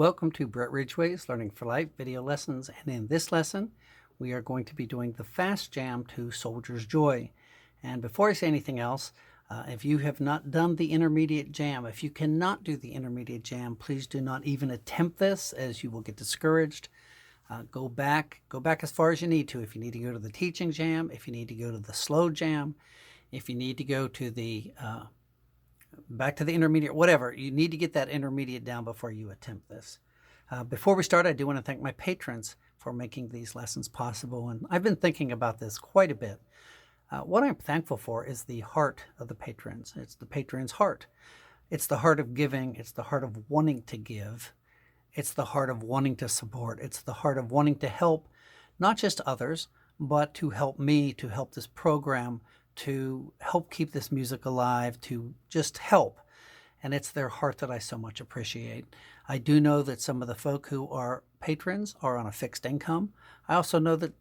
Welcome to Brett Ridgeway's Learning for Life video lessons, and in this lesson we are going to be doing the fast jam to Soldier's Joy. And before I say anything else, if you have not done the intermediate jam, if you cannot do the intermediate jam, please do not even attempt this, as you will get discouraged. Go back as far as you need to. If you need to go to the teaching jam, if you need to go to the slow jam, if you need to go to the back to the intermediate, whatever, you need to get that intermediate down before you attempt this. Before we start, I do want to thank my patrons for making these lessons possible, and I've been thinking about this quite a bit. What I'm thankful for is the heart of the patrons. It's the patron's heart. It's the heart of giving. It's the heart of wanting to give. It's the heart of wanting to support. It's the heart of wanting to help not just others, but to help me, to help this program, to help keep this music alive, to just help. And it's their heart that I so much appreciate. I do know that some of the folk who are patrons are on a fixed income. I also know that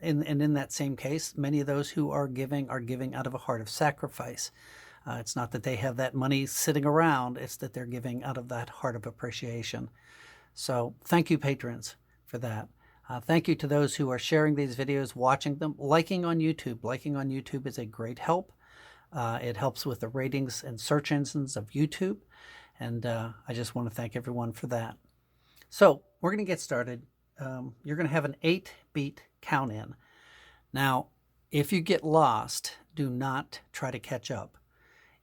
in that same case, many of those who are giving out of a heart of sacrifice. It's not that they have that money sitting around, it's that they're giving out of that heart of appreciation. So thank you, patrons, for that. Thank you to those who are sharing these videos, watching them, liking on YouTube. Liking on YouTube is a great help. It helps with the ratings and search engines of YouTube. And I just want to thank everyone for that. So we're going to get started. You're going to have an 8-beat count in. Now, if you get lost, do not try to catch up.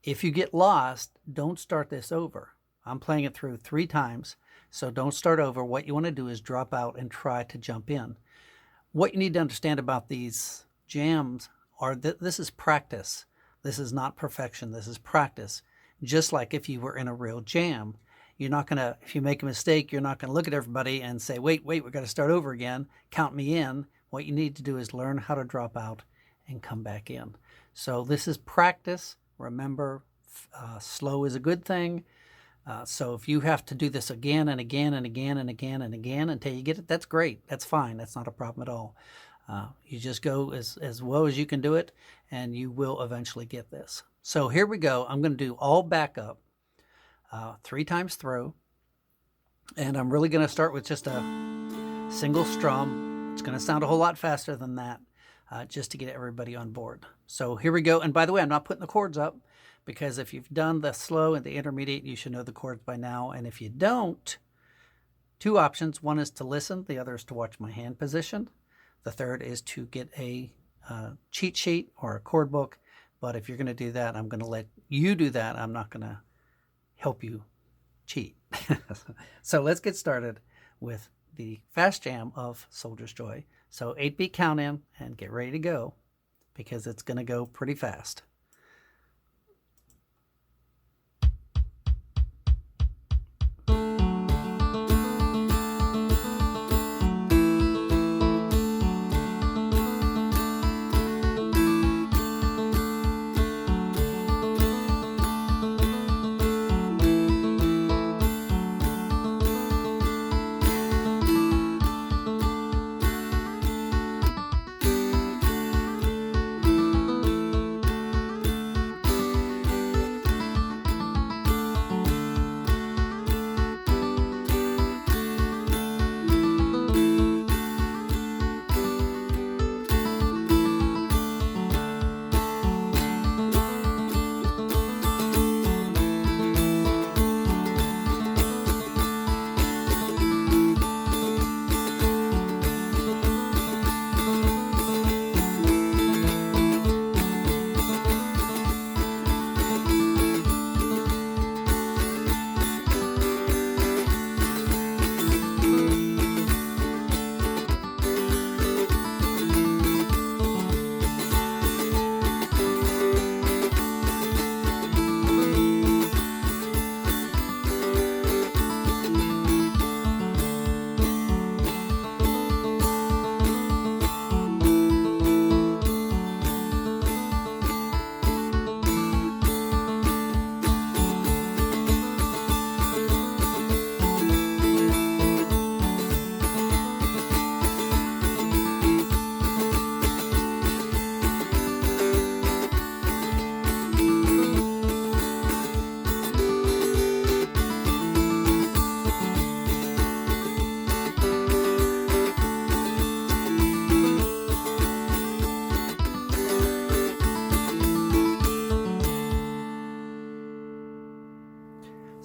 If you get lost, don't start this over. I'm playing it through 3 times. So don't start over. What you want to do is drop out and try to jump in. What you need to understand about these jams are that this is practice. This is not perfection. This is practice. Just like if you were in a real jam, you're not going to, if you make a mistake, you're not going to look at everybody and say, wait, we've got to start over again. Count me in. What you need to do is learn how to drop out and come back in. So this is practice. Remember, slow is a good thing. So if you have to do this again and again and again and again and again until you get it, that's great. That's fine. That's not a problem at all. You just go as well as you can do it, and you will eventually get this. So here we go. I'm going to do all backup 3 times through, and I'm really going to start with just a single strum. It's going to sound a whole lot faster than that, just to get everybody on board. So here we go. And by the way, I'm not putting the chords up, because if you've done the slow and the intermediate, you should know the chords by now. And if you don't, 2 options. One is to listen. The other is to watch my hand position. The third is to get a cheat sheet or a chord book. But if you're going to do that, I'm going to let you do that. I'm not going to help you cheat. So let's get started with the fast jam of Soldier's Joy. So 8-beat count in and get ready to go, because it's going to go pretty fast.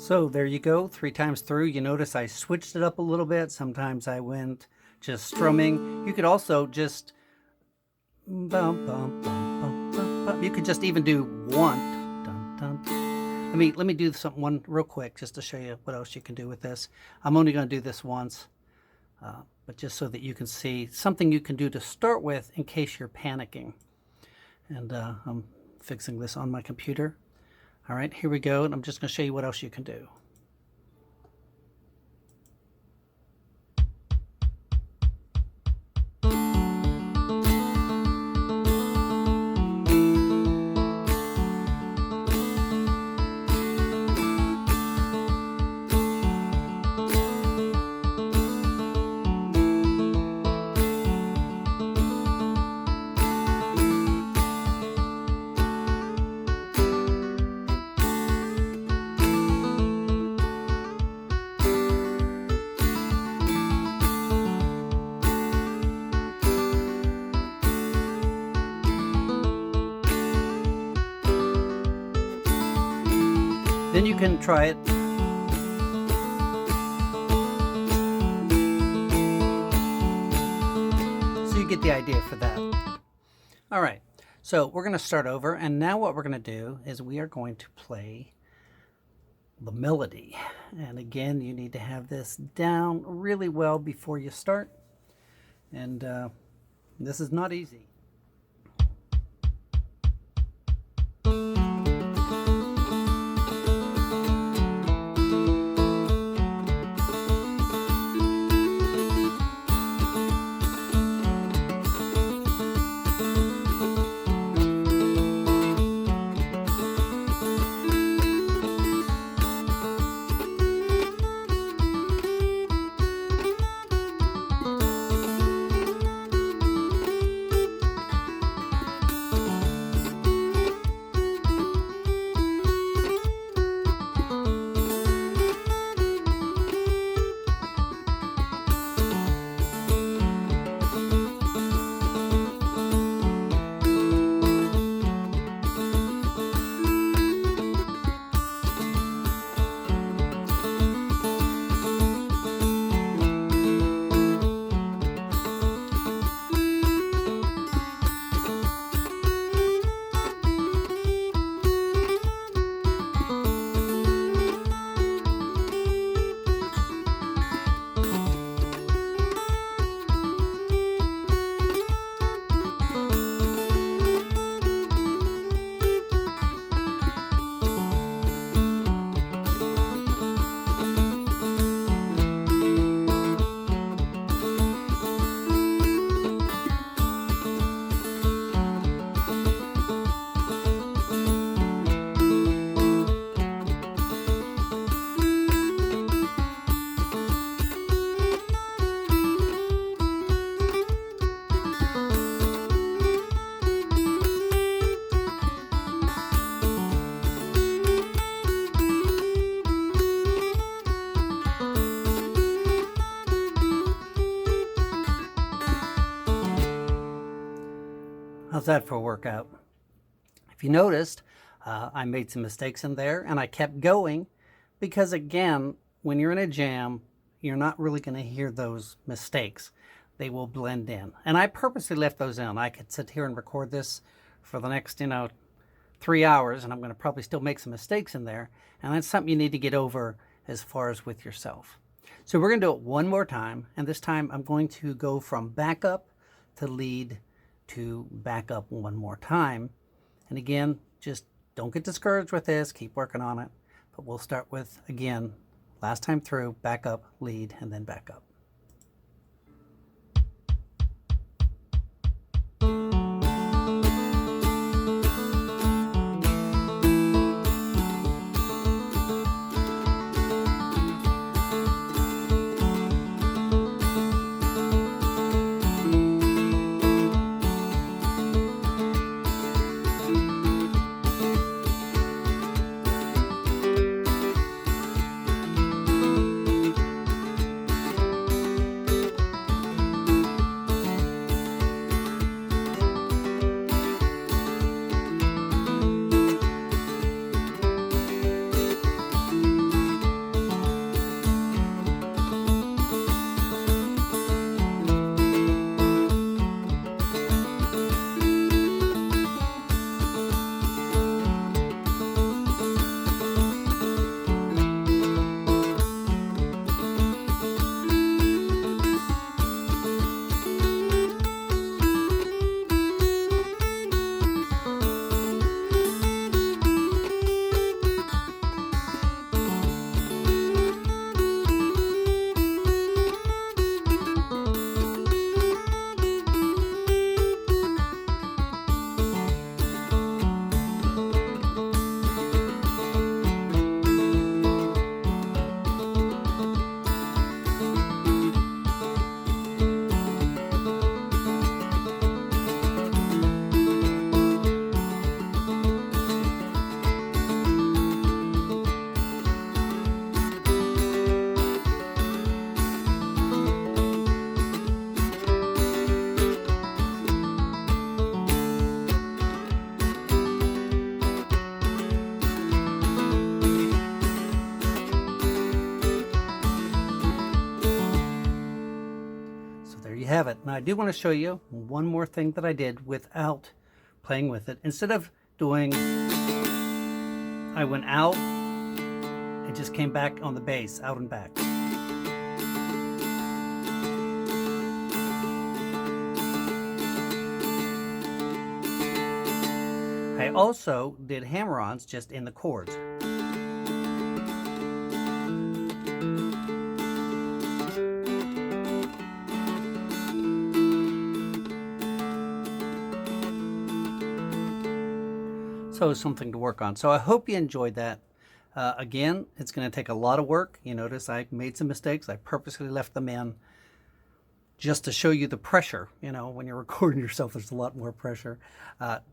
So there you go, 3 times through. You notice I switched it up a little bit. Sometimes I went just strumming. You could also just bum, bum, bum, bum, bum, bum. You could just even do one. Dun, dun, dun. Let me do one real quick just to show you what else you can do with this. I'm only going to do this once, but just so that you can see something you can do to start with in case you're panicking. And I'm fixing this on my computer. All right, here we go, and I'm just going to show you what else you can do. Then you can try it. So you get the idea for that. All right, so we're going to start over, and now what we're going to do is we are going to play the melody. And again, you need to have this down really well before you start. And this is not easy. How's that for a workout? If you noticed, I made some mistakes in there, and I kept going because, again, when you're in a jam, you're not really going to hear those mistakes. They will blend in. And I purposely left those in. I could sit here and record this for the next, 3 hours, and I'm going to probably still make some mistakes in there. And that's something you need to get over as far as with yourself. So we're going to do it one more time, and this time I'm going to go from backup to lead to back up one more time. And again, just don't get discouraged with this, keep working on it. But we'll start with, again, last time through, back up, lead, and then back up. So there you have it. Now I do want to show you one more thing that I did without playing with it. Instead of doing, I went out and just came back on the bass, out and back. I also did hammer-ons just in the chords. So something to work on. So I hope you enjoyed that. Again, it's going to take a lot of work. You notice I made some mistakes. I purposely left them in just to show you the pressure. You know, when you're recording yourself, there's a lot more pressure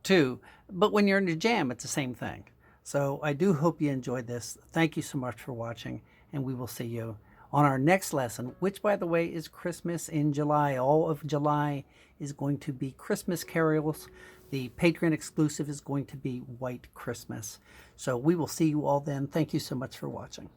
too. But when you're in a jam, it's the same thing. So I do hope you enjoyed this. Thank you so much for watching, and we will see you on our next lesson, which, by the way, is Christmas in July. All of July is going to be Christmas carols. The Patreon exclusive is going to be White Christmas. So we will see you all then. Thank you so much for watching.